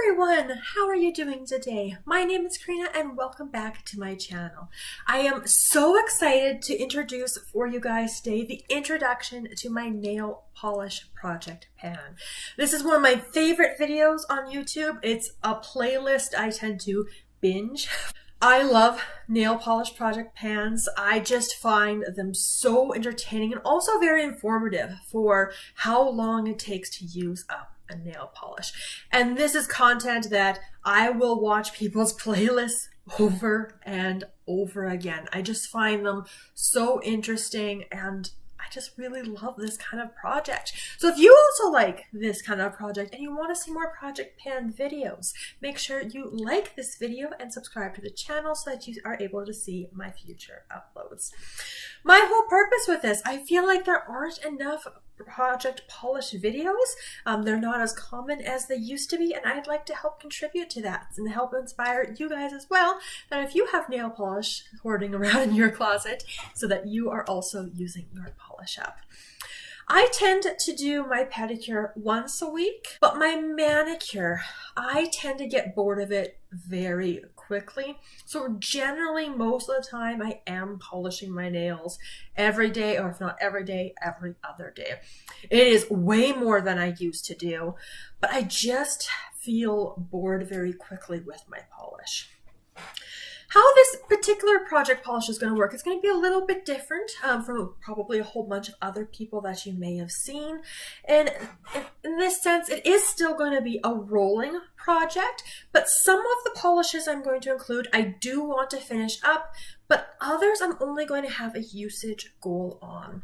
everyone, how are you doing today? My name is Karina and welcome back to my channel. I am so excited to introduce for you guys today the introduction to my nail polish project pan. This is one of my favorite videos on YouTube. It's a playlist I tend to binge. I love nail polish project pans. I just find them so entertaining and also very informative for how long it takes to use up a nail polish. And this is content that I will watch people's playlists over and over again. I just find them so interesting and I just really love this kind of project. So if you also like this kind of project and you want to see more project pan videos, make sure you like this video and subscribe to the channel so that you are able to see my future uploads. My whole purpose with this, I feel like there aren't enough project polish videos. They're not as common as they used to be, and I'd like to help contribute to that and help inspire you guys as well, that if you have nail polish hoarding around in your closet, so that you are also using your polish up. I tend to do my pedicure once a week, but my manicure, I tend to get bored of it very quickly. So generally, most of the time, I am polishing my nails every day, or if not every day, every other day. It is way more than I used to do, but I just feel bored very quickly with my polish. How this particular project polish is going to work, it's going to be a little bit different from probably a whole bunch of other people that you may have seen. And in this sense, it is still going to be a rolling project, but some of the polishes I'm going to include, I do want to finish up, but others I'm only going to have a usage goal on.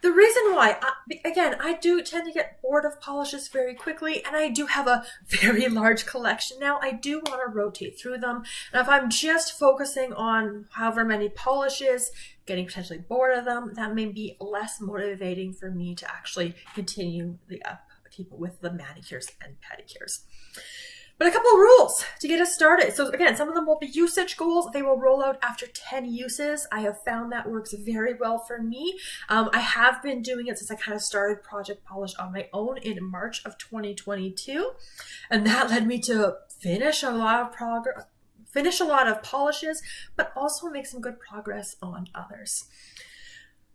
The reason why, again, I do tend to get bored of polishes very quickly, and I do have a very large collection now. I do want to rotate through them, and if I'm just focusing on however many polishes, getting potentially bored of them, that may be less motivating for me to actually continue the upkeep with the manicures and pedicures. But a couple of rules to get us started. So again, some of them will be usage goals. They will roll out after 10 uses. I have found that works very well for me. I have been doing it since I kind of started Project Polish on my own in March of 2022. And that led me to finish a lot of polishes, but also make some good progress on others.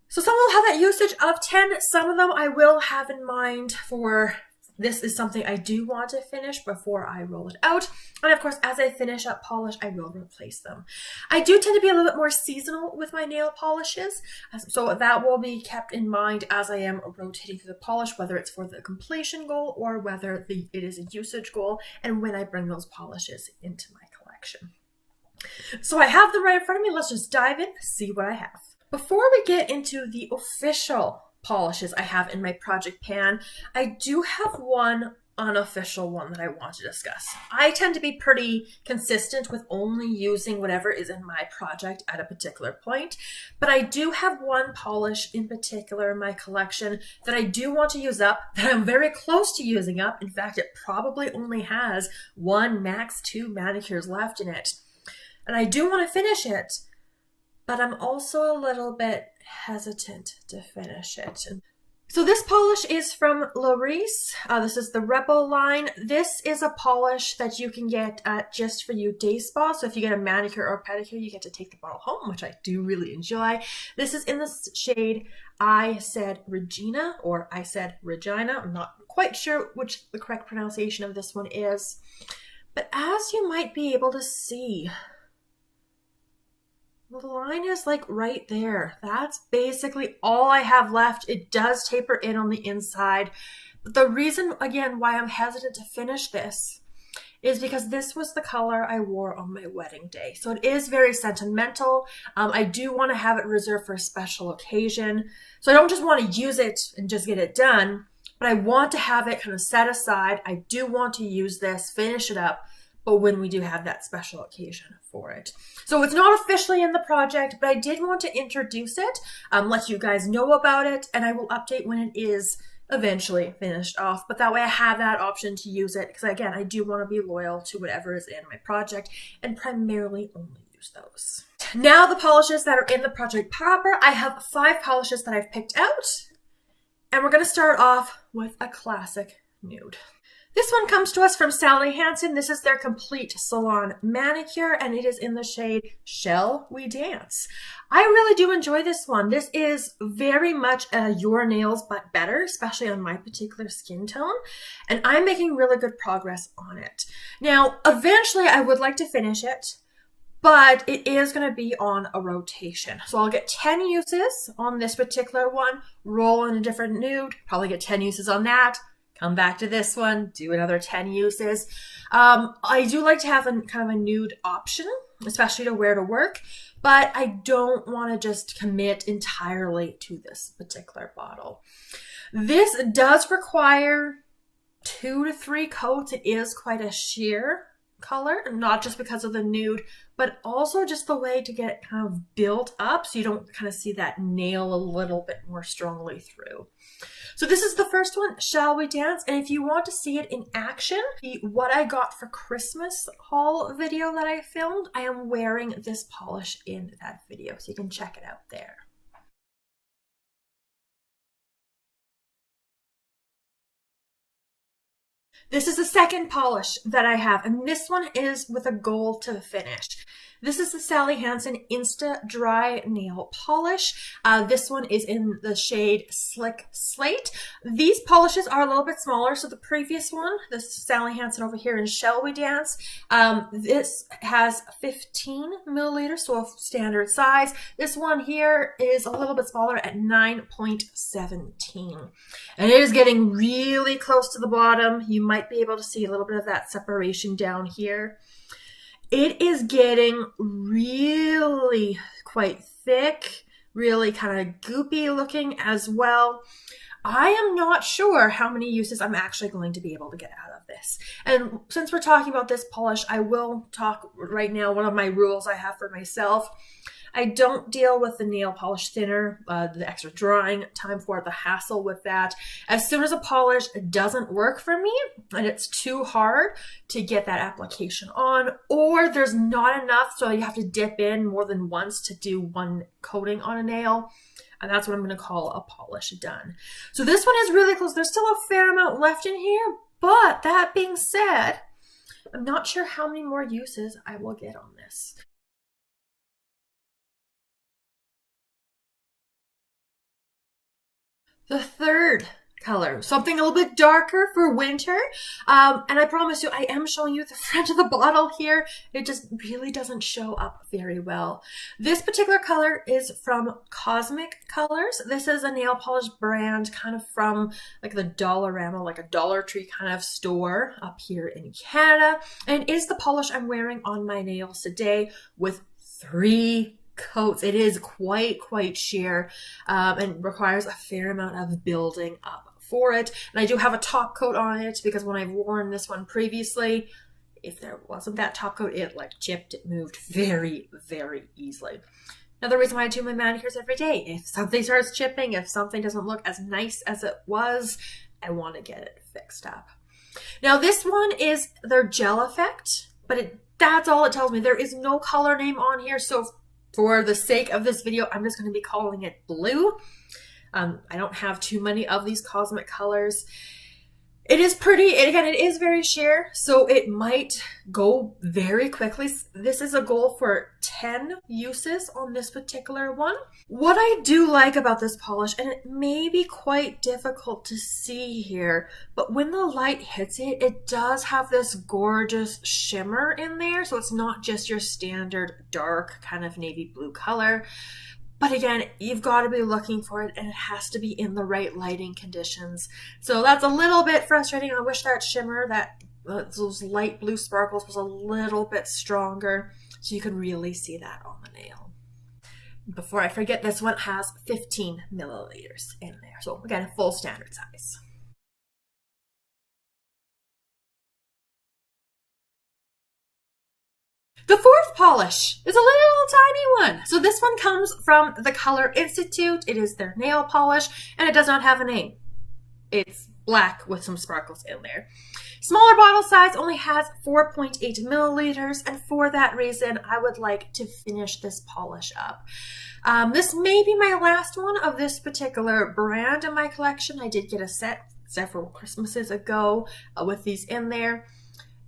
So some will have that usage of 10. Some of them I will have in mind for this is something I do want to finish before I roll it out. And of course, as I finish up polish, I will replace them. I do tend to be a little bit more seasonal with my nail polishes. So that will be kept in mind as I am rotating through the polish, whether it's for the completion goal or whether it is a usage goal, and when I bring those polishes into my collection. So I have them right in front of me. Let's just dive in, see what I have. Before we get into the official polishes I have in my project pan, I do have one unofficial one that I want to discuss. I tend to be pretty consistent with only using whatever is in my project at a particular point, but I do have one polish in particular in my collection that I do want to use up, that I'm very close to using up. In fact, it probably only has 1, max 2 manicures left in it. And I do want to finish it, but I'm also a little bit hesitant to finish it. So this polish is from Reese. This is the Rebel line. This is a polish that you can get at Just For You Day Spa. So if you get a manicure or pedicure, you get to take the bottle home, which I do really enjoy. This is in the shade I Said RE-gina, or I Said RE-gina. I'm not quite sure which the correct pronunciation of this one is. But as you might be able to see, the line is like right there. That's basically all I have left. It does taper in on the inside. But the reason, again, why I'm hesitant to finish this is because this was the color I wore on my wedding day. So it is very sentimental. I do want to have it reserved for a special occasion. So I don't just want to use it and just get it done, but I want to have it kind of set aside. I do want to use this, finish it up, but when we do have that special occasion for it. So it's not officially in the project, but I did want to introduce it, let you guys know about it, and I will update when it is eventually finished off. But that way I have that option to use it, because again, I do want to be loyal to whatever is in my project and primarily only use those. Now the polishes that are in the project proper, I have 5 polishes that I've picked out, and we're going to start off with a classic nude. This one comes to us from Hansen. This is their complete salon manicure, and it is in the shade Shall We Dance. I really do enjoy this one. This is very much your nails but better, especially on my particular skin tone, and I'm making really good progress on it. Now, eventually I would like to finish it, but it is going to be on a rotation. So I'll get 10 uses on this particular one, roll in a different nude, probably get 10 uses on that, come back to this one, do another 10 uses. I do like to have a kind of a nude option, especially to wear to work, but I don't want to just commit entirely to this particular bottle. This does require 2 to 3 coats. It is quite a sheer color, not just because of the nude, but also just the way to get it kind of built up so you don't kind of see that nail a little bit more strongly through. So this is the first one, Shall We Dance? And if you want to see it in action, the What I Got for Christmas haul video that I filmed, I am wearing this polish in that video, so you can check it out there. This is the second polish that I have, and this one is with a goal to finish. This is the Hansen Insta-Dri nail polish. This one is in the shade Slick Slate. These polishes are a little bit smaller. So the previous one, this Hansen over here in Shall We Dance, this has 15 milliliters, so a standard size. This one here is a little bit smaller at 9.17. And it is getting really close to the bottom. You might be able to see a little bit of that separation down here. It is getting really quite thick, really kind of goopy looking as well. I am not sure how many uses I'm actually going to be able to get out of this. And since we're talking about this polish, I will talk right now, one of my rules I have for myself. I don't deal with the nail polish thinner, the extra drying time for the hassle with that. As soon as a polish doesn't work for me and it's too hard to get that application on, or there's not enough so you have to dip in more than once to do one coating on a nail, and that's what I'm going to call a polish done. So this one is really close. There's still a fair amount left in here, but that being said, I'm not sure how many more uses I will get on this. The third color, something a little bit darker for winter. And I promise you, I am showing you the front of the bottle here. It just really doesn't show up very well. This particular color is from Kozmic Colors. This is a nail polish brand kind of from like the Dollarama, like a Dollar Tree kind of store up here in Canada. And it is the polish I'm wearing on my nails today with 3 coats. It is quite sheer and requires a fair amount of building up for it. And I do have a top coat on it because when I've worn this one previously, if there wasn't that top coat, it like chipped, it moved very easily. Another reason why I do my manicures every day. If something starts chipping, if something doesn't look as nice as it was, I want to get it fixed up. Now this one is their gel effect, but that's all it tells me. There is no color name on here, so for the sake of this video, I'm just going to be calling it blue. I don't have too many of these Kozmic colors. It is pretty, and again, it is very sheer, so it might go very quickly. This is a goal for 10 uses on this particular one. What I do like about this polish, and it may be quite difficult to see here, but when the light hits it, it does have this gorgeous shimmer in there, so it's not just your standard dark kind of navy blue color. But again, you've got to be looking for it, and it has to be in the right lighting conditions. So that's a little bit frustrating. I wish that shimmer, those light blue sparkles was a little bit stronger so you can really see that on the nail. Before I forget, this one has 15 milliliters in there. So again, full standard size. The fourth polish is a little tiny one. So this one comes from the Color Institute. It is their nail polish, and it does not have a name. It's black with some sparkles in there. Smaller bottle size, only has 4.8 milliliters, and for that reason, I would like to finish this polish up. This may be my last one of this particular brand in my collection. I did get a set several Christmases ago with these in there.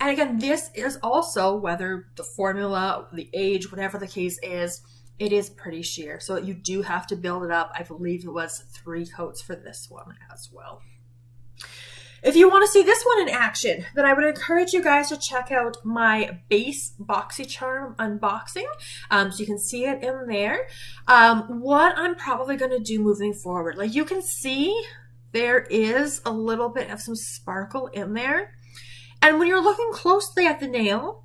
And again, this is also, whether the formula, the age, whatever the case is, it is pretty sheer. So you do have to build it up. I believe it was 3 coats for this one as well. If you want to see this one in action, then I would encourage you guys to check out my base BoxyCharm unboxing. So you can see it in there. What I'm probably going to do moving forward, like you can see there is a little bit of some sparkle in there. And when you're looking closely at the nail,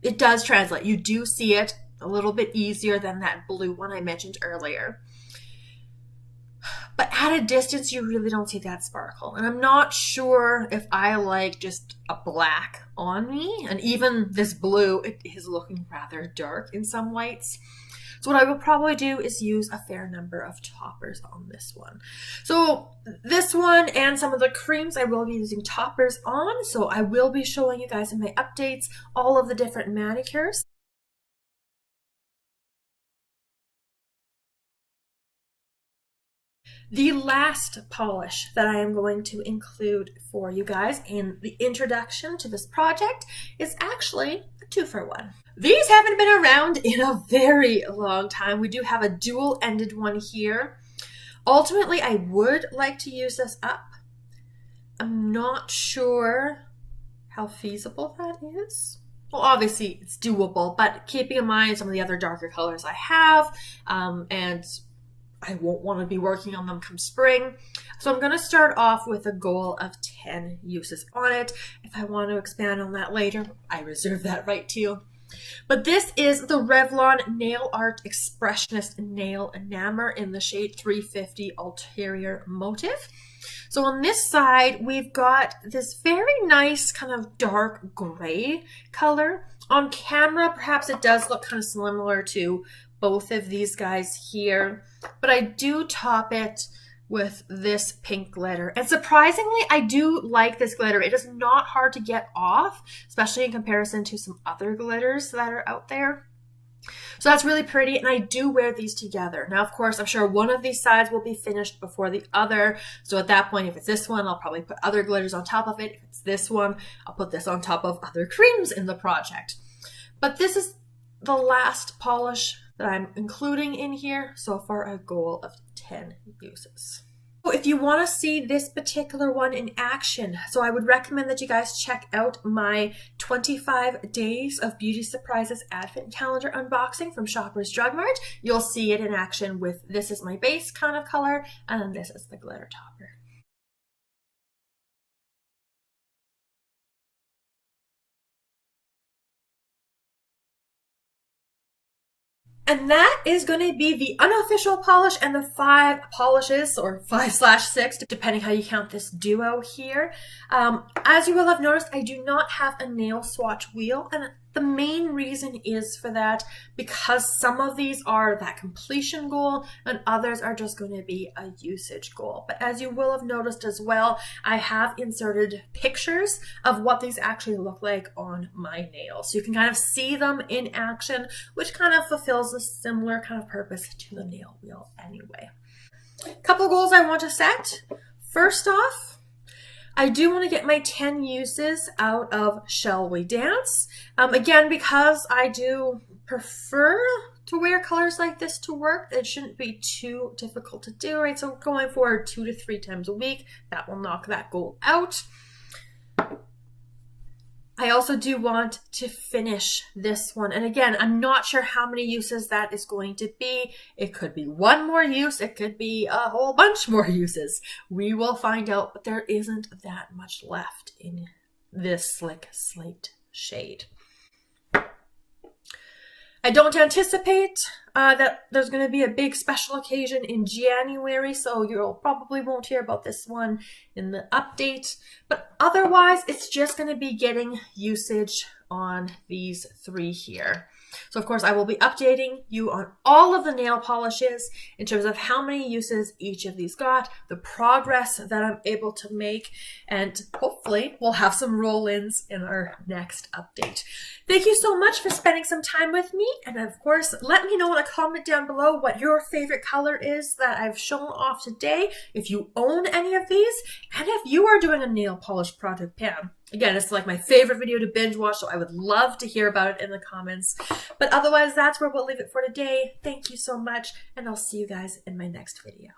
it does translate. You do see it a little bit easier than that blue one I mentioned earlier. But at a distance, you really don't see that sparkle. And I'm not sure if I like just a black on me. And even this blue, it is looking rather dark in some lights. So what I will probably do is use a fair number of toppers on this one. So this one and some of the creams I will be using toppers on. So I will be showing you guys in my updates all of the different manicures. The last polish that I am going to include for you guys in the introduction to this project is actually a 2-for-1. These haven't been around in a very long time. We do have a dual-ended one here. Ultimately, I would like to use this up. I'm not sure how feasible that is. Well, obviously, it's doable, but keeping in mind some of the other darker colors I have, and I won't want to be working on them come spring. So I'm going to start off with a goal of 10 uses on it. If I want to expand on that later, I reserve that right to you. But this is the Revlon Nail Art Expressionist Nail Enamel in the shade 350 Ulterior Motif. So on this side, we've got this very nice kind of dark gray color. On camera, perhaps it does look kind of similar to both of these guys here, but I do top it with this pink glitter. And surprisingly, I do like this glitter. It is not hard to get off, especially in comparison to some other glitters that are out there. So that's really pretty, and I do wear these together. Now, of course, I'm sure one of these sides will be finished before the other. So at that point, if it's this one, I'll probably put other glitters on top of it. If it's this one, I'll put this on top of other creams in the project. But this is the last polish that I'm including in here, so far a goal of 10 uses. So if you want to see this particular one in action, so I would recommend that you guys check out my 25 Days of Beauty Surprises Advent Calendar unboxing from Shoppers Drug Mart. You'll see it in action with this is my base kind of color, and then this is the glitter topper. And that is going to be the unofficial polish and the 5 polishes, or 5/6, depending how you count this duo here. As you will have noticed, I do not have a nail swatch wheel, and the main reason is for that because some of these are that completion goal and others are just going to be a usage goal. But as you will have noticed as well, I have inserted pictures of what these actually look like on my nails. So you can kind of see them in action, which kind of fulfills a similar kind of purpose to the nail wheel anyway. A couple goals I want to set. First off, I do want to get my 10 uses out of Shall We Dance. Again, because I do prefer to wear colors like this to work, it shouldn't be too difficult to do, right? So going forward 2 to 3 times a week, that will knock that goal out. I also do want to finish this one. And again, I'm not sure how many uses that is going to be. It could be 1 more use. It could be a whole bunch more uses. We will find out, but there isn't that much left in this Slick Slate shade. I don't anticipate that there's going to be a big special occasion in January, so you probably won't hear about this one in the update. But otherwise, it's just going to be getting usage on these 3 here. So of course I will be updating you on all of the nail polishes in terms of how many uses each of these got, the progress that I'm able to make, and hopefully we'll have some roll-ins in our next update. Thank you so much for spending some time with me, and of course let me know in a comment down below what your favorite color is that I've shown off today, if you own any of these, and if you are doing a nail polish project pan. Again, it's like my favorite video to binge watch, so I would love to hear about it in the comments. But otherwise, that's where we'll leave it for today. Thank you so much, and I'll see you guys in my next video.